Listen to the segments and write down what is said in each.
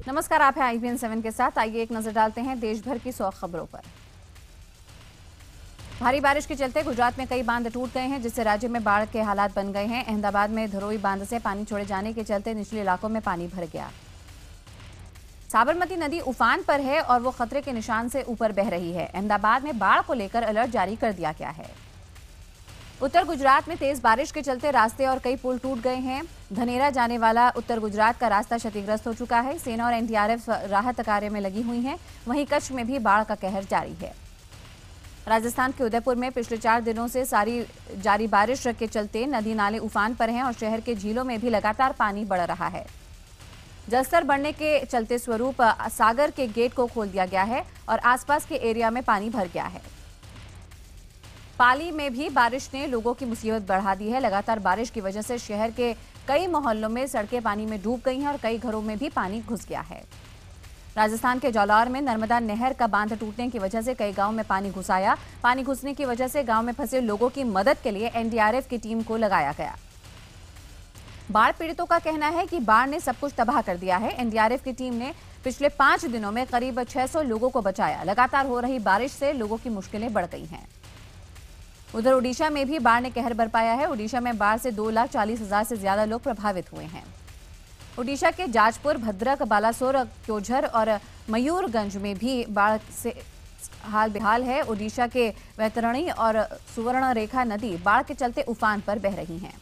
नमस्कार, आप हैं IBN 7 के साथ। आइए एक नजर डालते हैं देश भर की 100 खबरों पर। भारी बारिश के चलते गुजरात में कई बांध टूट गए हैं, जिससे राज्य में बाढ़ के हालात बन गए हैं। अहमदाबाद में धरोई बांध से पानी छोड़े जाने के चलते निचले इलाकों में पानी भर गया। साबरमती नदी उफान पर है और वो खतरे के निशान से ऊपर बह रही है। अहमदाबाद में बाढ़ को लेकर अलर्ट जारी कर दिया गया है। उत्तर गुजरात में तेज बारिश के चलते रास्ते और कई पुल टूट गए हैं। धनेरा जाने वाला उत्तर गुजरात का रास्ता क्षतिग्रस्त हो चुका है। सेना और NDRF राहत कार्य में लगी हुई हैं। वहीं कच्छ में भी बाढ़ का कहर जारी है। राजस्थान के उदयपुर में पिछले 4 दिनों से जारी बारिश के चलते नदी नाले उफान पर हैं और शहर के झीलों में भी लगातार पानी बढ़ रहा है। जलस्तर बढ़ने के चलते स्वरूप सागर के गेट को खोल दिया गया है और आसपास के एरिया में पानी भर गया है। पाली में भी बारिश ने लोगों की मुसीबत बढ़ा दी है। लगातार बारिश की वजह से शहर के कई मोहल्लों में सड़कें पानी में डूब गई हैं और कई घरों में भी पानी घुस गया है। राजस्थान के जालौर में नर्मदा नहर का बांध टूटने की वजह से कई गांव में पानी घुस आया। पानी घुसने की वजह से गांव में फंसे लोगों की मदद के लिए NDRF की टीम को लगाया गया। बाढ़ पीड़ितों का कहना है कि बाढ़ ने सब कुछ तबाह कर दिया है। NDRF की टीम ने पिछले 5 दिनों में करीब 600 लोगों को बचाया। लगातार हो रही बारिश से लोगों की मुश्किलें बढ़ गई हैं। उधर ओडिशा में भी बाढ़ ने कहर बरपाया है। ओडिशा में बाढ़ से 2,40,000 से ज्यादा लोग प्रभावित हुए हैं। ओडिशा के जाजपुर, भद्रक, बालासोर, क्योझर और मयूरगंज में भी बाढ़ से हाल बेहाल है। ओडिशा के वैतरणी और सुवर्णरेखा नदी बाढ़ के चलते उफान पर बह रही हैं।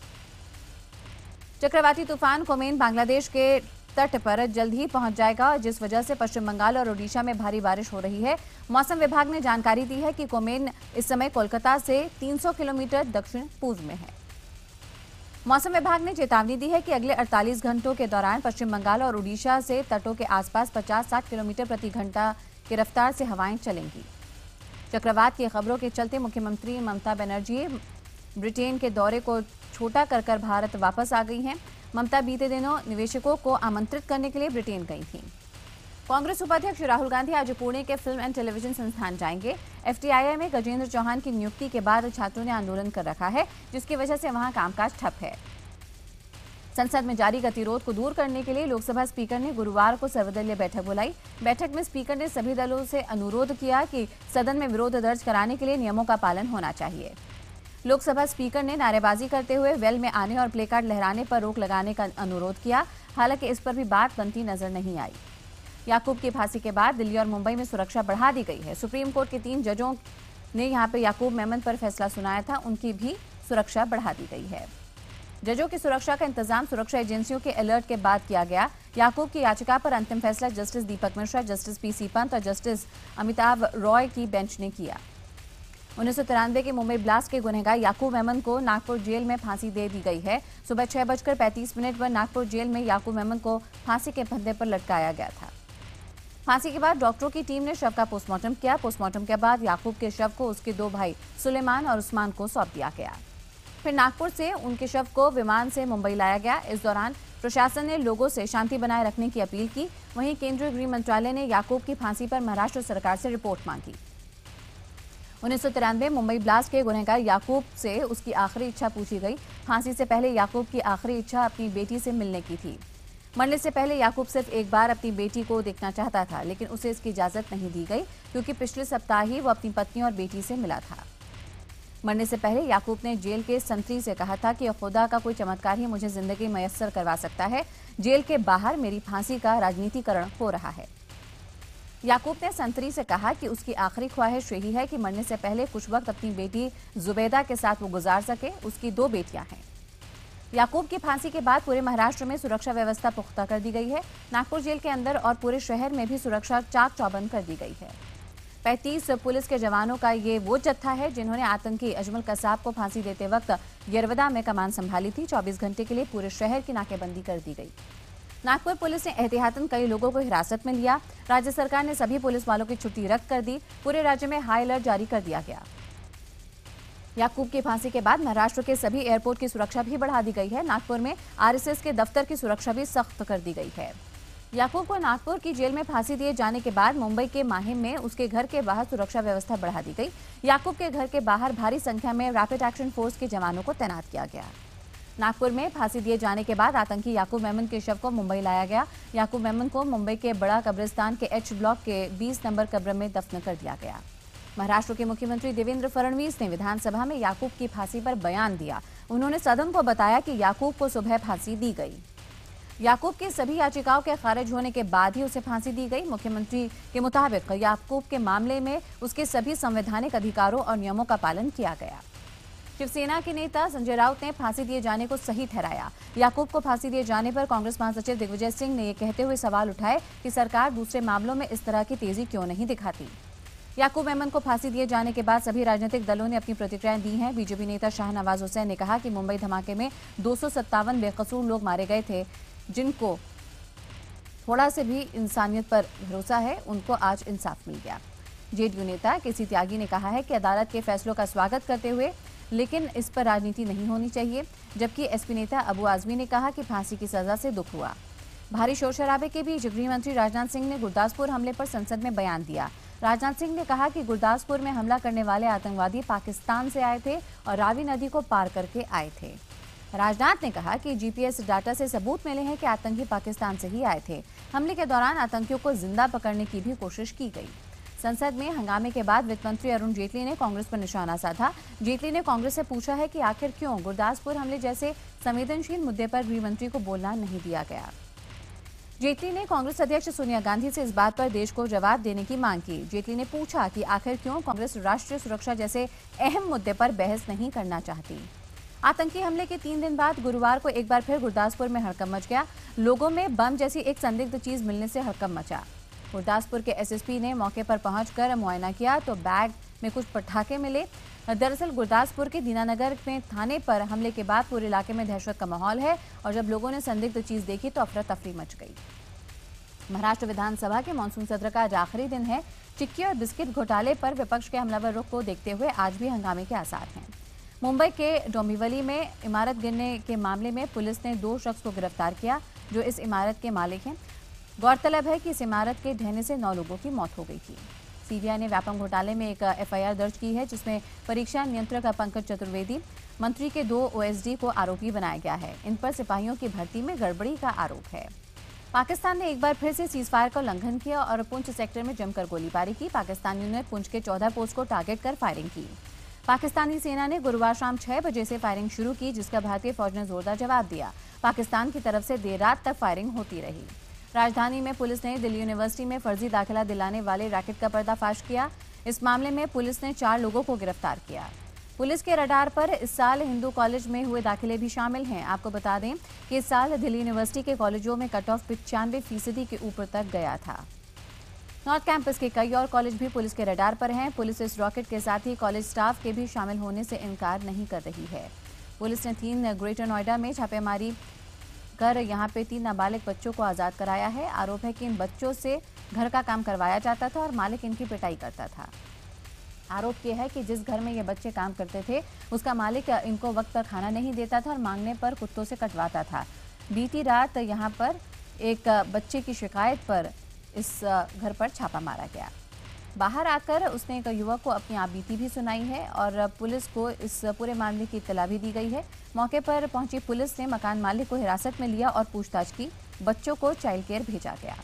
चक्रवाती तूफान कोमेन बांग्लादेश के तट पर जल्द ही पहुंच जाएगा, जिस वजह से पश्चिम बंगाल और ओडिशा में भारी बारिश हो रही है। मौसम विभाग ने जानकारी दी है कि कोमेन इस समय कोलकाता से 300 किलोमीटर दक्षिण पूर्व में है। मौसम विभाग ने चेतावनी दी है कि अगले 48 घंटों के दौरान पश्चिम बंगाल और ओडिशा से तटों के आसपास 50-60 किलोमीटर प्रति घंटा की रफ्तार से हवाएं चलेंगी। चक्रवात की खबरों के चलते मुख्यमंत्री ममता बनर्जी ब्रिटेन के दौरे को छोटा कर भारत वापस आ गई हैं। ममता बीते दिनों निवेशकों को आमंत्रित करने के लिए ब्रिटेन गई थीं। कांग्रेस उपाध्यक्ष राहुल गांधी आज पुणे के फिल्म एंड टेलीविजन संस्थान जाएंगे। FTII में गजेंद्र चौहान की नियुक्ति के बाद छात्रों ने आंदोलन कर रखा है, जिसकी वजह से वहां कामकाज ठप है। संसद में जारी गतिरोध को दूर करने के लिए लोकसभा स्पीकर ने गुरुवार को सर्वदलीय बैठक बुलाई। बैठक में स्पीकर ने सभी दलों से अनुरोध किया कि सदन में विरोध दर्ज कराने के लिए नियमों का पालन होना चाहिए। लोकसभा स्पीकर ने नारेबाजी करते हुए वेल में आने और प्लेकार्ड लहराने पर रोक लगाने का अनुरोध किया। हालांकि इस पर भी बात बनती नजर नहीं आई। याकूब की फांसी के बाद दिल्ली और मुंबई में सुरक्षा बढ़ा दी गई है। सुप्रीम कोर्ट के 3 जजों ने यहां पर याकूब मेमन पर फैसला सुनाया था, उनकी भी सुरक्षा बढ़ा दी गई है। जजों की सुरक्षा का इंतजाम सुरक्षा एजेंसियों के अलर्ट के बाद किया गया। याकूब की याचिका पर अंतिम फैसला जस्टिस दीपक मिश्रा, जस्टिस PC पंत और जस्टिस अमिताभ रॉय की बेंच ने किया। 1993 के मुंबई ब्लास्ट के गुनहगार याकूब मेमन को नागपुर जेल में फांसी दे दी गई है। सुबह 6:35 पर नागपुर जेल में याकूब मेमन को फांसी के फंदे पर लटकाया गया था। फांसी के बाद डॉक्टरों की टीम ने शव का पोस्टमार्टम किया। पोस्टमार्टम के बाद याकूब के शव को उसके 2 भाई सुलेमान और उस्मान को सौंप दिया गया। फिर नागपुर से उनके शव को विमान से मुंबई लाया गया। इस दौरान प्रशासन ने लोगों से शांति बनाए रखने की अपील की। वहीं केंद्रीय गृह मंत्रालय ने याकूब की फांसी पर महाराष्ट्र सरकार से रिपोर्ट मांगी। 1993 मुंबई ब्लास्ट के गुनहगार याकूब से उसकी आखिरी इच्छा पूछी गई। फांसी से पहले याकूब की आखिरी इच्छा अपनी बेटी से मिलने की थी। मरने से पहले याकूब सिर्फ एक बार अपनी बेटी को देखना चाहता था, लेकिन उसे इसकी इजाजत नहीं दी गई, क्योंकि पिछले सप्ताह ही वो अपनी पत्नी और बेटी से मिला था। मरने से पहले याकूब ने जेल के संतरी से कहा था कि खुदा का कोई चमत्कार ही मुझे जिंदगी मयस्सर करवा सकता है। जेल के बाहर मेरी फांसी का राजनीतिकरण हो रहा है। याकूब ने संतरी से कहा कि उसकी आखिरी ख्वाहिश यही है कि मरने से पहले कुछ वक्त अपनी बेटी जुबैदा के साथ वो गुजार सके। उसकी 2 बेटियां हैं। याकूब की फांसी के बाद पूरे महाराष्ट्र में सुरक्षा व्यवस्था पुख्ता कर दी गई है। नागपुर जेल के अंदर और पूरे शहर में भी सुरक्षा चाक चौबंद कर दी गई है। 35 पुलिस के जवानों का ये वो जत्था है जिन्होंने आतंकी अजमल कसाब को फांसी देते वक्त यरवदा में कमान संभाली थी। 24 घंटे के लिए पूरे शहर की नाकेबंदी कर दी गई। नागपुर पुलिस ने एहतियातन कई लोगों को हिरासत में लिया। राज्य सरकार ने सभी पुलिस वालों की छुट्टी रद्द कर दी। पूरे राज्य में हाई अलर्ट जारी कर दिया गया। याकूब की फांसी के बाद महाराष्ट्र के सभी एयरपोर्ट की सुरक्षा भी बढ़ा दी गई है। नागपुर में RSS के दफ्तर की सुरक्षा भी सख्त कर दी गई है। याकूब को नागपुर की जेल में फांसी दिए जाने के बाद मुंबई के माहिम में उसके घर के बाहर सुरक्षा व्यवस्था बढ़ा दी गई। याकूब के घर के बाहर भारी संख्या में रैपिड एक्शन फोर्स के जवानों को तैनात किया गया। नागपुर में फांसी दिए जाने के बाद आतंकी याकूब मेमन के शव को मुंबई लाया गया। याकूब मेमन को मुंबई के बड़ा कब्रिस्तान के एच ब्लॉक के 20 नंबर कब्र में दफन कर दिया गया। महाराष्ट्र के मुख्यमंत्री देवेंद्र फडणवीस ने विधानसभा में याकूब की फांसी पर बयान दिया। उन्होंने सदन को बताया कि याकूब को सुबह फांसी दी गई। याकूब की सभी याचिकाओं के खारिज होने के बाद ही उसे फांसी दी गई। मुख्यमंत्री के मुताबिक याकूब के मामले में उसके सभी संवैधानिक अधिकारों और नियमों का पालन किया गया। शिवसेना के नेता संजय राउत ने फांसी दिए जाने को सही ठहराया। याकूब को फांसी दिए जाने पर कांग्रेस महासचिव दिग्विजय सिंह ने यह कहते हुए सवाल उठाए कि सरकार दूसरे मामलों में इस तरह की तेजी क्यों नहीं दिखाती। याकूब मेमन को फांसी दिए जाने के बाद सभी राजनीतिक दलों ने अपनी प्रतिक्रियाएं दी हैं। बीजेपी नेता शाहनवाज हुसैन ने कहा कि मुंबई धमाके में 257 बेकसूर लोग मारे गए थे, जिनको थोड़ा से भी इंसानियत पर भरोसा है, उनको आज इंसाफ मिल गया। जेडीयू नेता केसी त्यागी ने कहा है कि अदालत के फैसलों का स्वागत करते हुए लेकिन इस पर राजनीति नहीं होनी चाहिए। जबकि एसपी नेता अबू आजमी ने कहा कि फांसी की सजा से दुख हुआ। भारी शोर शराबे के बीच गृह मंत्री राजनाथ सिंह ने गुरदासपुर हमले पर संसद में बयान दिया। राजनाथ सिंह ने कहा कि गुरदासपुर में हमला करने वाले आतंकवादी पाकिस्तान से आए थे और रावी नदी को पार करके आए थे। राजनाथ ने कहा कि जीपीएस डाटा से सबूत मिले हैं कि आतंकी पाकिस्तान से ही आए थे। हमले के दौरान आतंकियों को जिंदा पकड़ने की भी कोशिश की गई। संसद में हंगामे के बाद वित्त मंत्री अरुण जेटली ने कांग्रेस पर निशाना साधा। जेटली ने कांग्रेस से पूछा है कि आखिर क्यों गुरदासपुर हमले जैसे संवेदनशील मुद्दे पर गृह मंत्री को बोलना नहीं दिया गया। जेटली ने कांग्रेस अध्यक्ष सोनिया गांधी से इस बात पर देश को जवाब देने की मांग की। जेटली ने पूछा कि आखिर क्यों कांग्रेस राष्ट्रीय सुरक्षा जैसे अहम मुद्दे पर बहस नहीं करना चाहती। आतंकी हमले के 3 दिन बाद गुरुवार को एक बार फिर गुरदासपुर में हड़कंप मच गया। लोगों में बम जैसी एक संदिग्ध चीज मिलने से हड़कंप मचा। गुरदासपुर के एसएसपी ने मौके पर पहुंचकर मुआयना किया तो बैग में कुछ पटाखे मिले। दरअसल गुरदासपुर के दीनानगर में थाने पर हमले के बाद पूरे इलाके में दहशत का माहौल है और जब लोगों ने संदिग्ध चीज देखी तो अफरा तफरी मच गई। महाराष्ट्र विधानसभा के मानसून सत्र का आज आखिरी दिन है। चिक्की और बिस्किट घोटाले पर विपक्ष के हमलावर रुख को देखते हुए आज भी हंगामे के आसार हैं। मुंबई के डोंबिवली में इमारत गिरने के मामले में पुलिस ने 2 शख्स को गिरफ्तार किया जो इस इमारत के मालिक हैं। गौरतलब है कि इस इमारत के ढहने से 9 लोगों की मौत हो गई थी। सीबीआई ने व्यापम घोटाले में एक एफआईआर दर्ज की है जिसमें परीक्षा नियंत्रक पंकज चतुर्वेदी, मंत्री के 2 ओएसडी को आरोपी बनाया गया है। इन पर सिपाहियों की भर्ती में गड़बड़ी का आरोप है। पाकिस्तान ने एक बार फिर से सीजफायर का उल्लंघन किया और पुंछ सेक्टर में जमकर गोलीबारी की। पाकिस्तानियों ने पुंछ के 14 पोस्ट को टारगेट कर फायरिंग की। पाकिस्तानी सेना ने गुरुवार शाम 6 बजे से फायरिंग शुरू की, जिसका भारतीय फौज ने जोरदार जवाब दिया। पाकिस्तान की तरफ से देर रात तक फायरिंग होती रही। राजधानी में पुलिस ने दिल्ली यूनिवर्सिटी में फर्जी दाखिला दिलाने वाले रैकेट का पर्दाफाश किया। इस मामले में पुलिस ने 4 लोगों को गिरफ्तार किया। पुलिस के रडार पर इस साल हिंदू कॉलेज में हुए दाखिले भी शामिल हैं। आपको बता दें कि इस साल दिल्ली यूनिवर्सिटी के कॉलेजों में कट ऑफ 95% के ऊपर तक गया था। नॉर्थ कैंपस के कई और कॉलेज भी पुलिस के रडार पर हैं। पुलिस इस रॉकेट के साथ ही कॉलेज स्टाफ के भी शामिल होने से इनकार नहीं कर रही है। पुलिस ने 3 ग्रेटर नोएडा में छापेमारी कर यहां पे 3 नाबालिग बच्चों को आज़ाद कराया है। आरोप है कि इन बच्चों से घर का काम करवाया जाता था और मालिक इनकी पिटाई करता था। आरोप यह है कि जिस घर में ये बच्चे काम करते थे उसका मालिक इनको वक्त पर खाना नहीं देता था और मांगने पर कुत्तों से कटवाता था। बीती रात यहाँ पर एक बच्चे की शिकायत पर इस घर पर छापा मारा गया। बाहर आकर उसने एक युवक को अपनी आपबीती भी सुनाई है और पुलिस को इस पूरे मामले की इत्तला भी दी गई है। मौके पर पहुंची पुलिस ने मकान मालिक को हिरासत में लिया और पूछताछ की। बच्चों को चाइल्ड केयर भेजा गया।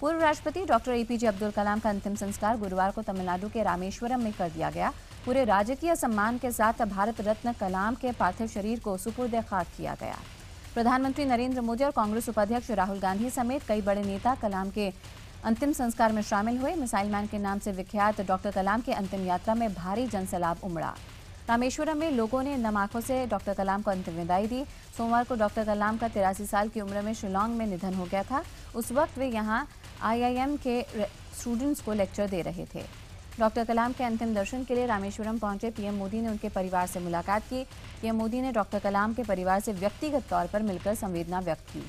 पूर्व राष्ट्रपति डॉक्टर एपीजे अब्दुल कलाम का अंतिम संस्कार गुरुवार को तमिलनाडु के रामेश्वरम में कर दिया गया। पूरे राजकीय सम्मान के साथ भारत रत्न कलाम के पार्थिव शरीर को सुपुर्द खाक किया गया। प्रधानमंत्री नरेंद्र मोदी और कांग्रेस उपाध्यक्ष राहुल गांधी समेत कई बड़े नेता कलाम के अंतिम संस्कार में शामिल हुए। मिसाइल मैन के नाम से विख्यात डॉक्टर कलाम की अंतिम यात्रा में भारी जनसैलाब उमड़ा। रामेश्वरम में लोगों ने नम आंखों से डॉक्टर कलाम को अंतिम विदाई दी। सोमवार को डॉक्टर कलाम का 83 साल की उम्र में शिलांग में निधन हो गया था। उस वक्त वे यहां IIM के स्टूडेंट्स को लेक्चर दे रहे थे। डॉक्टर कलाम के अंतिम दर्शन के लिए रामेश्वरम पहुंचे पीएम मोदी ने उनके परिवार से मुलाकात की। पीएम मोदी ने डॉक्टर कलाम के परिवार से व्यक्तिगत तौर पर मिलकर संवेदना व्यक्त की।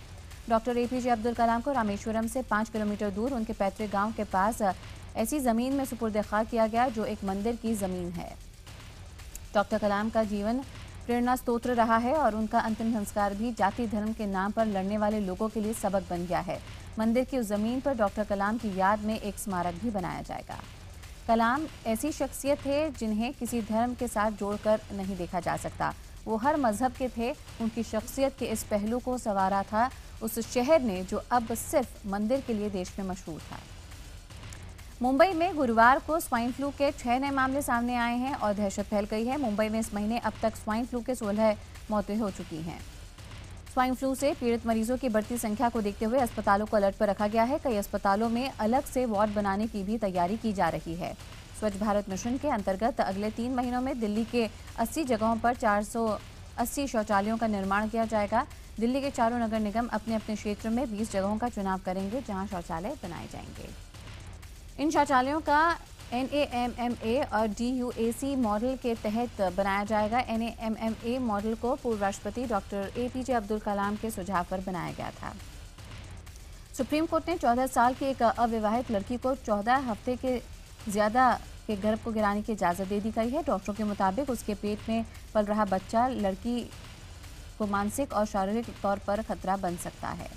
डॉक्टर एपीजे अब्दुल कलाम को रामेश्वरम से 5 किलोमीटर दूर उनके पैतृक गांव के पास ऐसी जमीन में सुपुर्द खाक किया गया जो एक मंदिर की जमीन है। डॉक्टर कलाम का जीवन प्रेरणा स्तोत्र रहा है और उनका अंतिम संस्कार भी जाति धर्म के नाम पर लड़ने वाले लोगों के लिए सबक बन गया है। मंदिर की उस जमीन पर डॉक्टर कलाम की याद में एक स्मारक भी बनाया जाएगा। कलाम ऐसी शख्सियत थे जिन्हें किसी धर्म के साथ जोड़कर नहीं देखा जा सकता। वो हर मजहब के थे। उनकी शख्सियत के इस पहलू को संवारा था उस शहर ने जो अब सिर्फ मंदिर के लिए देश में मशहूर था। मुंबई में गुरुवार को स्वाइन फ्लू के 6 नए मामले सामने आए हैं और दहशत फैल गई है। मुंबई में इस महीने अब तक स्वाइन फ्लू के 16 मौतें हो चुकी हैं। स्वाइन फ्लू से पीड़ित मरीजों की बढ़ती संख्या को देखते हुए अस्पतालों को अलर्ट पर रखा गया है। कई अस्पतालों में अलग से वार्ड बनाने की भी तैयारी की जा रही है। स्वच्छ भारत मिशन के अंतर्गत अगले 3 महीनों में दिल्ली के 80 जगहों पर 480 शौचालयों का निर्माण किया जाएगा। दिल्ली के चारों नगर निगम अपने अपने क्षेत्र में 20 जगहों का चुनाव करेंगे जहां शौचालय बनाए जाएंगे। इन शौचालयों का NAMMA और DUAC मॉडल के तहत बनाया जाएगा। NAMMA मॉडल को पूर्व राष्ट्रपति डॉक्टर APJ अब्दुल कलाम के सुझाव पर बनाया गया था। सुप्रीम कोर्ट ने 14 साल की एक अविवाहित लड़की को 14 हफ्ते के ज्यादा के गर्भ को गिराने की इजाजत दे दी गई है। डॉक्टरों के मुताबिक उसके पेट में पल रहा बच्चा लड़की को मानसिक और शारीरिक तौर पर खतरा बन सकता है।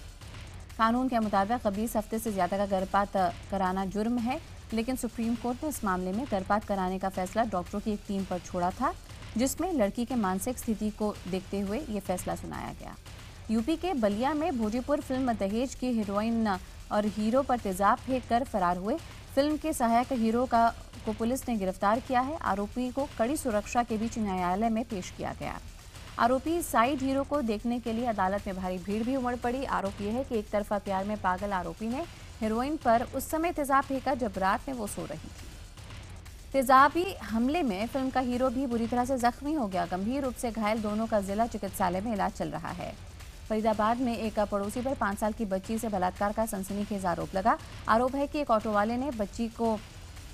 कानून के मुताबिक 20 हफ्ते से ज्यादा का गर्भपात कराना जुर्म है, लेकिन सुप्रीम कोर्ट ने इस मामले में गर्भपात कराने का फैसला डॉक्टरों की एक टीम पर छोड़ा था, जिसमें लड़की के मानसिक स्थिति को देखते हुए ये फैसला सुनाया गया। यूपी के बलिया में भोजपुर फिल्म दहेज की हीरोइन और हीरो पर तेजाब फेंक कर फरार हुए फिल्म के सहायक हीरो को पुलिस ने गिरफ्तार किया है। आरोपी को कड़ी सुरक्षा के बीच न्यायालय में पेश किया गया। आरोपी साइड हीरो को देखने के लिए अदालत में भारी भीड़ भी उमड़ पड़ी। आरोप यह है कि एक तरफा प्यार में पागल आरोपी ने हीरोइन पर उस समय तेजाब फेंका जब रात में वो सो रही थी। तेजाबी हमले में फिल्म का हीरो भी बुरी तरह से जख्मी हो गया। गंभीर रूप से घायल दोनों का जिला चिकित्सालय में इलाज चल रहा है। फरीदाबाद में एक पड़ोसी पर 5 साल की बच्ची से बलात्कार का सनसनीखेज आरोप लगा। आरोप है कि एक ऑटो वाले ने बच्ची को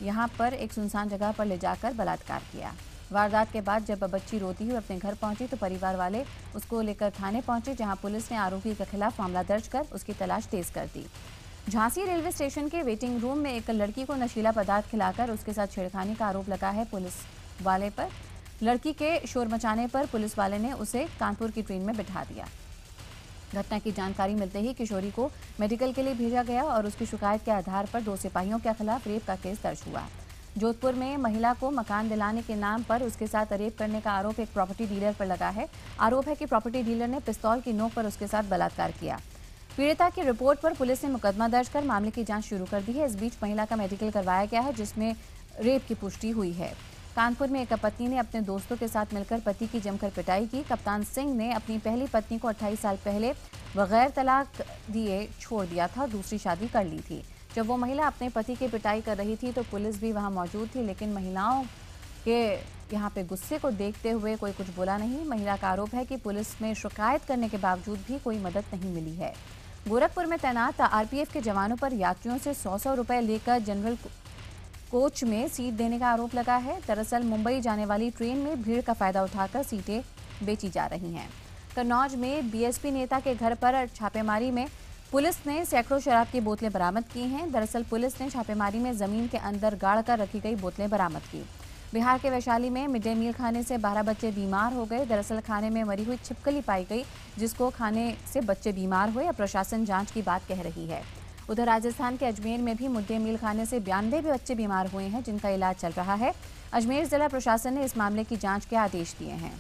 यहां पर एक सुनसान जगह पर ले जाकर बलात्कार किया। वारदात के बाद जब बच्ची रोती हुई अपने घर पहुंची तो परिवार वाले उसको लेकर थाने पहुंचे, जहां पुलिस ने आरोपी के खिलाफ मामला दर्ज कर उसकी तलाश तेज कर दी। झांसी रेलवे स्टेशन के वेटिंग रूम में एक लड़की को नशीला पदार्थ खिलाकर उसके साथ छेड़खानी का आरोप लगा है पुलिस वाले पर। लड़की के शोर मचाने पर पुलिस वाले ने उसे कानपुर की ट्रेन में बिठा दिया। घटना की जानकारी मिलते ही किशोरी को मेडिकल के लिए भेजा गया और उसकी शिकायत के आधार पर 2 सिपाहियों के खिलाफ रेप का केस दर्ज हुआ। जोधपुर में महिला को मकान दिलाने के नाम पर उसके साथ रेप करने का आरोप एक प्रॉपर्टी डीलर पर लगा है। आरोप है कि प्रॉपर्टी डीलर ने पिस्तौल की नोक पर उसके साथ बलात्कार किया। पीड़िता की रिपोर्ट पर पुलिस ने मुकदमा दर्ज कर मामले की जांच शुरू कर दी है। इस बीच महिला का मेडिकल करवाया गया है, जिसमें रेप की पुष्टि हुई है। कानपुर में एक पत्नी ने अपने दोस्तों के साथ मिलकर पति की जमकर पिटाई की। कप्तान सिंह ने अपनी पहली पत्नी को 28 साल पहले बगैर तलाक दिए छोड़ दिया था, दूसरी शादी कर ली थी। जब वो महिला अपने पति की पिटाई कर रही थी तो पुलिस भी वहां मौजूद थी, लेकिन महिलाओं के यहाँ पे गुस्से को देखते हुए कोई कुछ बोला नहीं। महिला का आरोप है कि पुलिस में शिकायत करने के बावजूद भी कोई मदद नहीं मिली है। गोरखपुर में तैनात RPF के जवानों पर यात्रियों से 100-100 रुपए लेकर जनरल कोच में सीट देने का आरोप लगा है। दरअसल मुंबई जाने वाली ट्रेन में भीड़ का फायदा उठाकर सीटें बेची जा रही हैं। कन्नौज में BSP नेता के घर पर छापेमारी में पुलिस ने सैकड़ों शराब की बोतलें बरामद की हैं। दरअसल पुलिस ने छापेमारी में जमीन के अंदर गाड़ कर रखी गई बोतलें बरामद की। बिहार के वैशाली में मिड डे मील खाने से 12 बच्चे बीमार हो गए। दरअसल खाने में मरी हुई छिपकली पाई गई, जिसको खाने से बच्चे बीमार हुए। अब प्रशासन जांच की बात कह रही है। उधर राजस्थान के अजमेर में भी मिड डे मील खाने से 92 बच्चे बीमार हुए हैं, जिनका इलाज चल रहा है। अजमेर जिला प्रशासन ने इस मामले की जांच के आदेश दिए हैं।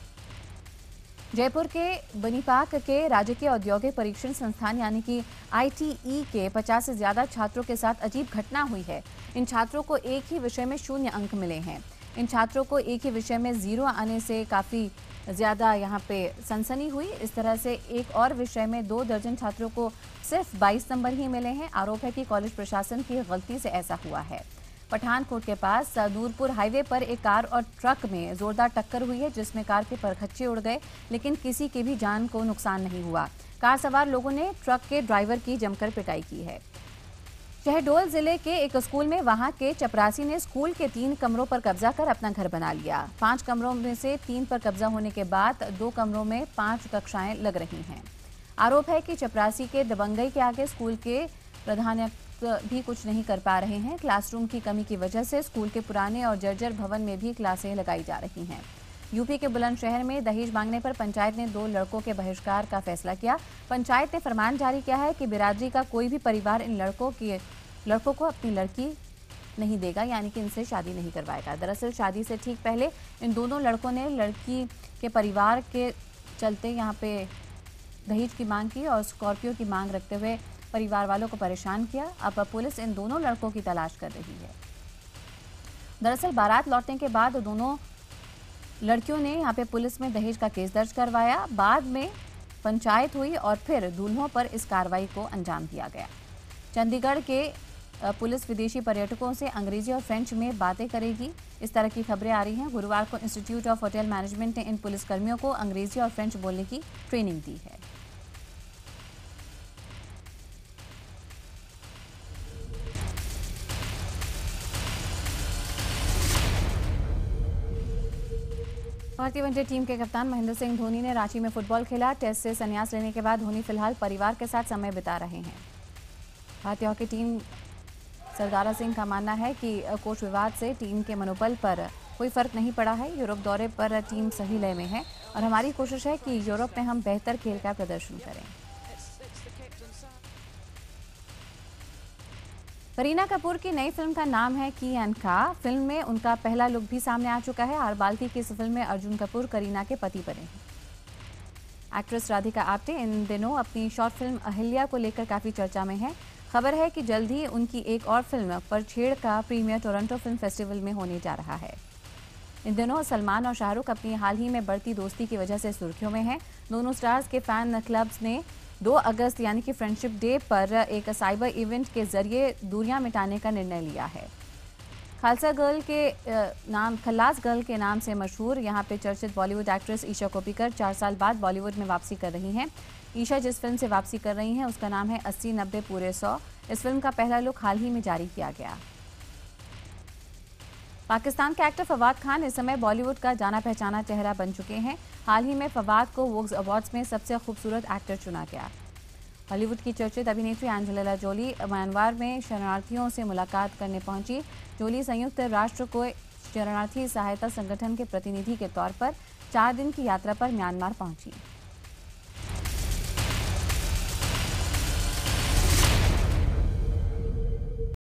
जयपुर के बनीपाक के राजकीय औद्योगिक परीक्षण संस्थान यानी कि ITE के 50 से ज्यादा छात्रों के साथ अजीब घटना हुई है। इन छात्रों को एक ही विषय में 0 अंक मिले हैं। इन छात्रों को एक ही विषय में 0 आने से काफ़ी ज़्यादा यहाँ पे सनसनी हुई। इस तरह से एक और विषय में 2 दर्जन छात्रों को सिर्फ 22 नंबर ही मिले हैं। आरोप है कि कॉलेज प्रशासन की गलती से ऐसा हुआ है। पठानकोट के पास नूरपुर हाईवे पर एक कार और ट्रक में जोरदार टक्कर हुई है, जिसमें कार के परखच्चे उड़ गए, लेकिन किसी की भी जान को नुकसान नहीं हुआ। कार सवार लोगों ने ट्रक के ड्राइवर की जमकर पिटाई की है। शहडोल जिले के एक स्कूल में वहां के चपरासी ने स्कूल के 3 कमरों पर कब्जा कर अपना घर बना लिया। 5 कमरों में से 3 पर कब्जा होने के बाद 2 कमरों में 5 कक्षाएं लग रही हैं। आरोप है कि चपरासी के दबंगई के आगे स्कूल के प्रधानाध्यापक भी कुछ नहीं कर पा रहे हैं। क्लासरूम की कमी की वजह से स्कूल के पुराने और जर्जर भवन में भी क्लासें लगाई जा रही हैं। यूपी के बुलंदशहर में दहेज मांगने पर पंचायत ने 2 लड़कों के बहिष्कार का फैसला किया। पंचायत ने फरमान जारी किया है कि बिरादरी का कोई भी परिवार इन लड़कों को अपनी लड़की नहीं देगा, यानी कि इनसे शादी नहीं करवाएगा। दरअसल शादी से ठीक पहले इन दोनों लड़कों ने लड़की के परिवार के चलते यहाँ पे दहेज की मांग की और स्कॉर्पियो की मांग रखते हुए परिवार वालों को परेशान किया। अब पुलिस इन दोनों लड़कों की तलाश कर रही है। दरअसल बारात लौटने के बाद दोनों लड़कियों ने यहाँ पे पुलिस में दहेज का केस दर्ज करवाया। बाद में पंचायत हुई और फिर दूल्हों पर इस कार्रवाई को अंजाम दिया गया। चंडीगढ़ के पुलिस विदेशी पर्यटकों से अंग्रेजी और फ्रेंच में बातें करेगी, इस तरह की खबरें आ रही हैं। गुरुवार को इंस्टीट्यूट ऑफ होटल मैनेजमेंट ने इन पुलिसकर्मियों को अंग्रेजी और फ्रेंच बोलने की ट्रेनिंग दी है। भारतीय वनडे टीम के कप्तान महेंद्र सिंह धोनी ने रांची में फुटबॉल खेला। टेस्ट से संन्यास लेने के बाद धोनी फिलहाल परिवार के साथ समय बिता रहे हैं। भारतीय हॉकी टीम सरदारा सिंह का मानना है कि कोच विवाद से टीम के मनोबल पर कोई फर्क नहीं पड़ा है। यूरोप दौरे पर टीम सही लय में है और हमारी कोशिश है कि यूरोप में हम बेहतर खेल का प्रदर्शन करें। करीना कपूर की नई फिल्म का नाम है की एंड का। फिल्म में उनका पहला लुक भी सामने आ चुका है। आरबाल्की की इस फिल्म में अर्जुन कपूर करीना के पति बने हैं। एक्ट्रेस राधिका आप्टे इन दिनों अपनी शॉर्ट फिल्म अहिल्या को लेकर काफी चर्चा में है। खबर है कि जल्द ही उनकी एक और फिल्म परछेड़ का प्रीमियर टोरंटो फिल्म फेस्टिवल में होने जा रहा है। इन दिनों सलमान और शाहरुख अपनी हाल ही में बढ़ती दोस्ती की वजह से सुर्खियों में हैं। दोनों स्टार्स के फैन क्लब्स ने 2 अगस्त यानी कि फ्रेंडशिप डे पर एक साइबर इवेंट के जरिए दूरियां मिटाने का निर्णय लिया है। खल्लास गर्ल के नाम से मशहूर यहाँ पे चर्चित बॉलीवुड एक्ट्रेस ईशा कोप्पिकर 4 साल बाद बॉलीवुड में वापसी कर रही हैं। ईशा जिस फिल्म से वापसी कर रही हैं उसका नाम है 80 90 पूरे 100। इस फिल्म का पहला लुक हाल ही में जारी किया गया। पाकिस्तान के एक्टर फवाद खान इस समय बॉलीवुड का जाना पहचाना चेहरा बन चुके हैं। हाल ही में फवाद को वोग्स अवार्ड्स में सबसे खूबसूरत एक्टर चुना गया। हॉलीवुड की चर्चित अभिनेत्री एंजेलिना जोली म्यांमार में शरणार्थियों से मुलाकात करने पहुंची। जोली संयुक्त राष्ट्र को शरणार्थी सहायता संगठन के प्रतिनिधि के तौर पर 4 दिन की यात्रा पर म्यांमार पहुंची।